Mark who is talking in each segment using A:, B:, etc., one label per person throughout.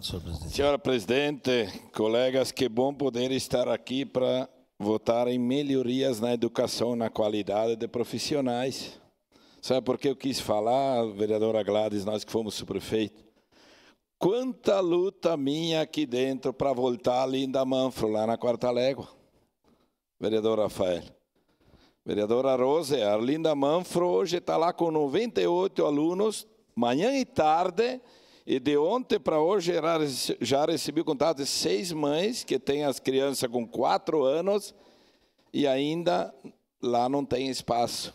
A: voto, senhor presidente.
B: Senhora presidente, colegas, que bom poder estar aqui para votar em melhorias na educação, na qualidade de profissionais. Sabe por que eu quis falar, vereadora Gladys, nós que fomos subprefeito? Quanta luta minha aqui dentro para voltar a Linda Manfro, lá na Quarta Légua. Vereador Rafael. Vereadora Rose, a Linda Manfro hoje está lá com 98 alunos, manhã e tarde, e de ontem para hoje já recebi o contato de 6 mães que têm as crianças com 4 anos e ainda lá não tem espaço.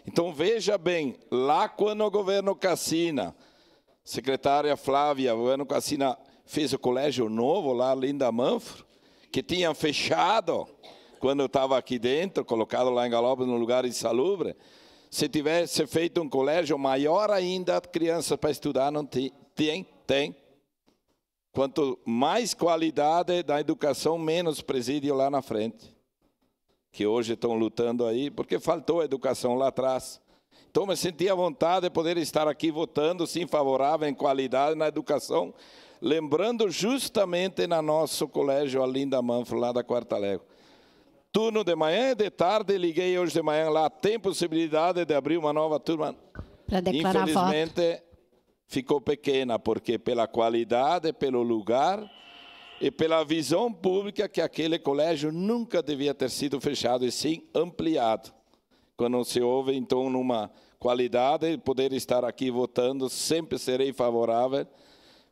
B: Então veja bem, lá quando o governo Cassina, secretária Flávia, o governo Cassina fez o colégio novo lá, Linda Manfro, que tinha fechado quando eu estava aqui dentro, colocado lá em Galópolis, num lugar insalubre. Se tivesse feito um colégio maior ainda, crianças para estudar não tem. Quanto mais qualidade da educação, menos presídio lá na frente. Que hoje estão lutando aí, porque faltou educação lá atrás. Então, me senti à vontade de poder estar aqui votando, sim, favorável em qualidade na educação, lembrando justamente na nosso colégio, a Linda Manfro, lá da Quarta Légua. Turno de manhã e de tarde, liguei hoje de manhã lá, tem possibilidade de abrir uma nova turma?
C: Para declarar
B: Infelizmente,
C: voto.
B: Ficou pequena, porque pela qualidade, pelo lugar e pela visão pública que aquele colégio nunca devia ter sido fechado, e sim ampliado. Quando se houve, então, numa qualidade, poder estar aqui votando, sempre serei favorável,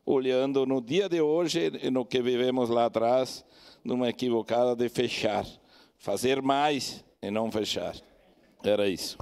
B: olhando no dia de hoje e no que vivemos lá atrás, numa equivocada de fechar. Fazer mais e não fechar. Era isso.